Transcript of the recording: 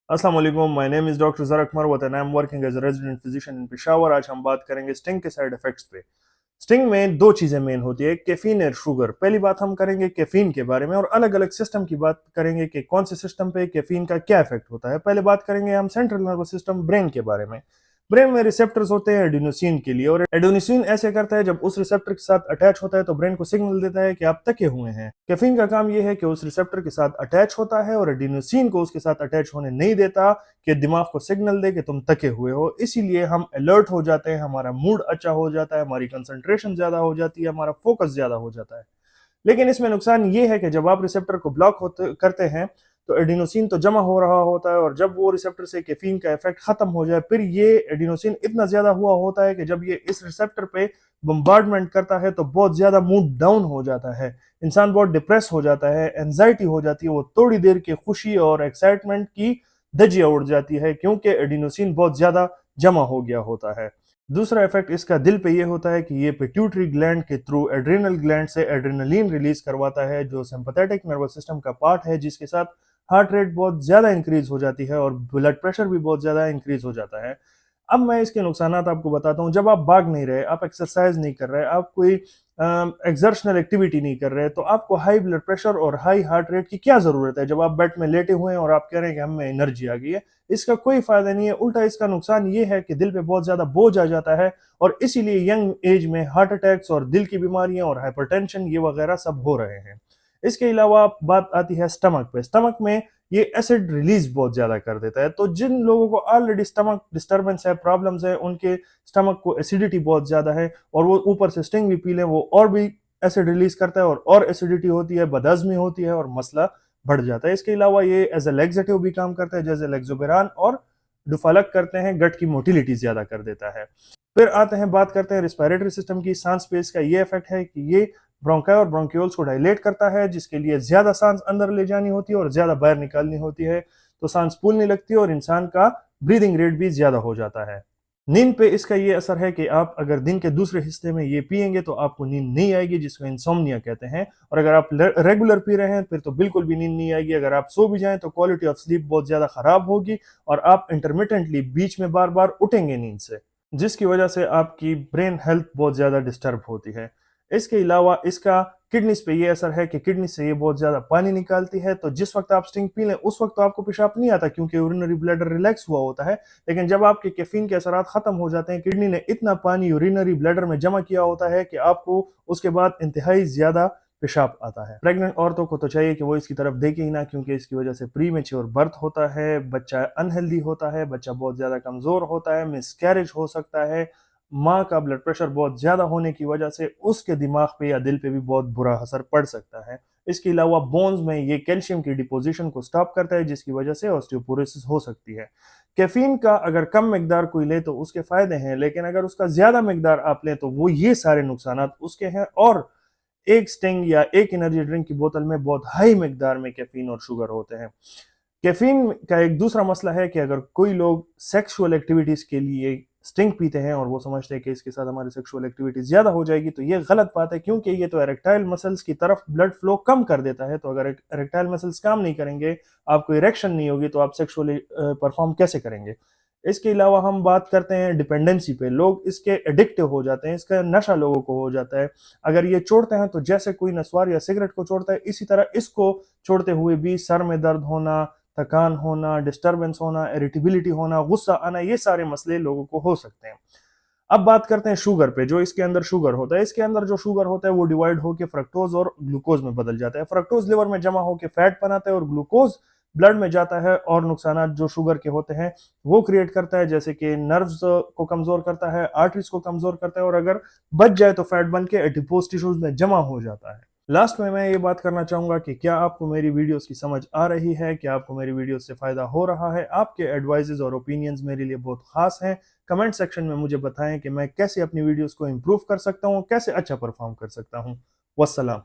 अस्सलाम वालेकुम, my name is doctor Zarak Marwat and I am working as a resident physician in Peshawar. आज हम बात करेंगे स्टिंग के साइड इफेक्ट्स पे। स्टिंग में दो चीज़ें मेन होती है, कैफीन और शुगर। पहली बात हम करेंगे कैफीन के बारे में और अलग अलग सिस्टम की बात करेंगे कि कौन से सिस्टम पे कैफीन का क्या इफेक्ट होता है। पहले बात करेंगे हम सेंट्रल नर्वस सिस्टम ब्रेन के बारे में। ब्रेन में रिसेप्टर्स होते हैं एडिनोसिन के लिए, और एडिनोसिन ऐसे करता है जब उस रिसेप्टर के साथ अटैच होता है तो ब्रेन को सिग्नल देता है कि आप तके हुए हैं। कैफीन का काम यह है कि उस रिसेप्टर के साथ अटैच होता है और एडिनोसिन को उसके साथ अटैच होने नहीं देता, कि दिमाग को सिग्नल दे कि तुम तके हुए हो। इसीलिए हम अलर्ट हो जाते हैं, हमारा मूड अच्छा हो जाता है, हमारी कंसंट्रेशन ज्यादा हो जाती है, हमारा फोकस ज्यादा हो जाता है। लेकिन इसमें नुकसान ये है कि जब आप रिसेप्टर को ब्लॉक करते हैं तो एडिनोसिन तो जमा हो रहा होता है, और जब वो रिसेप्टर से कैफीन का इफेक्ट खत्म हो जाए फिर ये एडिनोसिन इतना ज्यादा हुआ होता है कि जब ये इस रिसेप्टर पे बम्बार्डमेंट करता है तो बहुत ज्यादा मूड डाउन हो जाता है। इंसान बहुत डिप्रेस हो जाता है, एंजाइटी हो जाती है, वो थोड़ी देर की खुशी और एक्साइटमेंट की धज्जियां उड़ जाती है क्योंकि एडिनोसिन बहुत ज्यादा जमा हो गया होता है। दूसरा इफेक्ट इसका दिल पे ये होता है कि ये पिट्यूटरी ग्लैंड के थ्रू एड्रिनल ग्लैंड से एड्रेनलिन रिलीज करवाता है, जो सिंपैथेटिक नर्वस सिस्टम का पार्ट है, जिसके साथ हार्ट रेट बहुत ज्यादा इंक्रीज हो जाती है और ब्लड प्रेशर भी बहुत ज्यादा इंक्रीज हो जाता है। अब मैं इसके नुकसानात आपको बताता हूँ। जब आप भाग नहीं रहे, आप एक्सरसाइज नहीं कर रहे, आप कोई एक्सर्शनल एक्टिविटी नहीं कर रहे, तो आपको हाई ब्लड प्रेशर और हाई हार्ट रेट की क्या जरूरत है? जब आप बेड में लेटे हुए हैं और आप कह रहे हैं कि हमें एनर्जी आ गई है, इसका कोई फायदा नहीं है। उल्टा इसका नुकसान ये है कि दिल पे बहुत ज्यादा बोझ आ जाता है, और इसीलिए यंग एज में हार्ट अटैक्स और दिल की बीमारियां और हाइपरटेंशन ये वगैरह सब हो रहे हैं। इसके अलावा बात आती है स्टमक पे। स्टमक में ये एसिड रिलीज बहुत ज्यादा कर देता है, तो जिन लोगों को ऑलरेडी स्टमक डिस्टर्बेंस है, प्रॉब्लम्स है, उनके स्टमक को एसिडिटी बहुत ज्यादा है और वो ऊपर से स्टिंग भी पी लें, वो और भी एसिड रिलीज करता है और एसिडिटी होती है, बदहजमी होती है और मसला बढ़ जाता है। इसके अलावा ये एज ए लेग्जेटिव भी काम करता है, जैसे लेग्जोबेरान और डुफालक करते हैं, गट की मोटिलिटी ज्यादा कर देता है। फिर आते हैं, बात करते हैं रिस्पायरेटरी सिस्टम की। सांस पे इसका ये इफेक्ट है कि ये ब्रोंकाई और ब्रोंक्यूल्स को डायलेट करता है, जिसके लिए ज्यादा सांस अंदर ले जानी होती है और ज्यादा बाहर निकालनी होती है, तो सांस फूलने लगती है और इंसान का ब्रीदिंग रेट भी ज्यादा हो जाता है। नींद पे इसका ये असर है कि आप अगर दिन के दूसरे हिस्से में ये पिएंगे तो आपको नींद नहीं आएगी, जिसको इंसोम्निया कहते हैं। और अगर आप रेगुलर पी रहे हैं फिर तो बिल्कुल भी नींद नहीं आएगी। अगर आप सो भी जाएं तो क्वालिटी ऑफ स्लीप बहुत ज्यादा खराब होगी और आप इंटरमिटेंटली बीच में बार बार उठेंगे नींद से, जिसकी वजह से आपकी ब्रेन हेल्थ बहुत ज़्यादा डिस्टर्ब होती है। इसके अलावा इसका किडनीज पे ये असर है कि किडनी से ये बहुत ज़्यादा पानी निकालती है, तो जिस वक्त आप स्टिंग पी लें उस वक्त तो आपको पेशाब नहीं आता क्योंकि यूरिनरी ब्लैडर रिलैक्स हुआ होता है। लेकिन जब आपके कैफीन के असरात खत्म हो जाते हैं, किडनी ने इतना पानी यूरिनरी ब्लैडर में जमा किया होता है कि आपको उसके बाद इंतहाई ज़्यादा पेशाब आता है। प्रेग्नेंट औरतों को तो चाहिए कि वो इसकी तरफ देखे ही ना, क्योंकि इसकी वजह से प्री मेच्योर बर्थ होता है, बच्चा अनहेल्दी होता है, बच्चा बहुत ज्यादा कमजोर होता है, मिसकैरेज हो सकता है। माँ का ब्लड प्रेशर बहुत ज्यादा होने की वजह से उसके दिमाग पे या दिल पे भी बहुत बुरा असर पड़ सकता है। इसके अलावा बोन्स में ये कैल्शियम की डिपोजिशन को स्टॉप करता है, जिसकी वजह से ऑस्टियोपोरोसिस हो सकती है। कैफीन का अगर कम मिकदार कोई ले तो उसके फायदे हैं, लेकिन अगर उसका ज्यादा मिकदार आप लें तो वो ये सारे नुकसान उसके हैं। और एक स्टिंग या एक एनर्जी ड्रिंक की बोतल में बहुत हाई मिकदार में कैफीन और शुगर होते हैं। कैफीन का एक दूसरा मसला है कि अगर कोई लोग सेक्सुअल एक्टिविटीज के लिए स्टिंग पीते हैं और वो समझते हैं कि इसके साथ हमारी सेक्सुअल एक्टिविटी ज्यादा हो जाएगी, तो ये गलत बात है, क्योंकि ये तो एरेक्टाइल मसल्स की तरफ ब्लड फ्लो कम कर देता है। तो अगर एरेक्टाइल मसल्स काम नहीं करेंगे, आपको इरेक्शन नहीं होगी, तो आप सेक्सुअली परफॉर्म कैसे करेंगे? इसके अलावा हम बात करते हैं डिपेंडेंसी पे। लोग इसके एडिक्टिव हो जाते हैं, इसका नशा लोगों को हो जाता है। अगर ये छोड़ते हैं तो जैसे कोई नशवार या सिगरेट को छोड़ता है, इसी तरह इसको छोड़ते हुए भी सर में दर्द होना, थकान होना, डिस्टर्बेंस होना, इरिटेबिलिटी होना, गुस्सा आना, ये सारे मसले लोगों को हो सकते हैं। अब बात करते हैं शुगर पे। जो इसके अंदर शुगर होता है, इसके अंदर जो शुगर होता है वो डिवाइड होकर फ्रक्टोज और ग्लूकोज में बदल जाता है। फ्रक्टोज लिवर में जमा होकर फैट बनाता है और ग्लूकोज ब्लड में जाता है और नुकसान जो शुगर के होते हैं वो क्रिएट करता है, जैसे कि नर्व्स को कमजोर करता है, आर्टरीज को कमजोर करता है, और अगर बच जाए तो फैट बन के एडिपोज टिश्यूज में जमा हो जाता है। लास्ट में मैं ये बात करना चाहूंगा कि क्या आपको मेरी वीडियोस की समझ आ रही है, क्या आपको मेरी वीडियोस से फायदा हो रहा है? आपके एडवाइजेज और ओपिनियंस मेरे लिए बहुत खास हैं। कमेंट सेक्शन में मुझे बताएं कि मैं कैसे अपनी वीडियोस को इम्प्रूव कर सकता हूँ, कैसे अच्छा परफॉर्म कर सकता हूँ। वस्सलाम।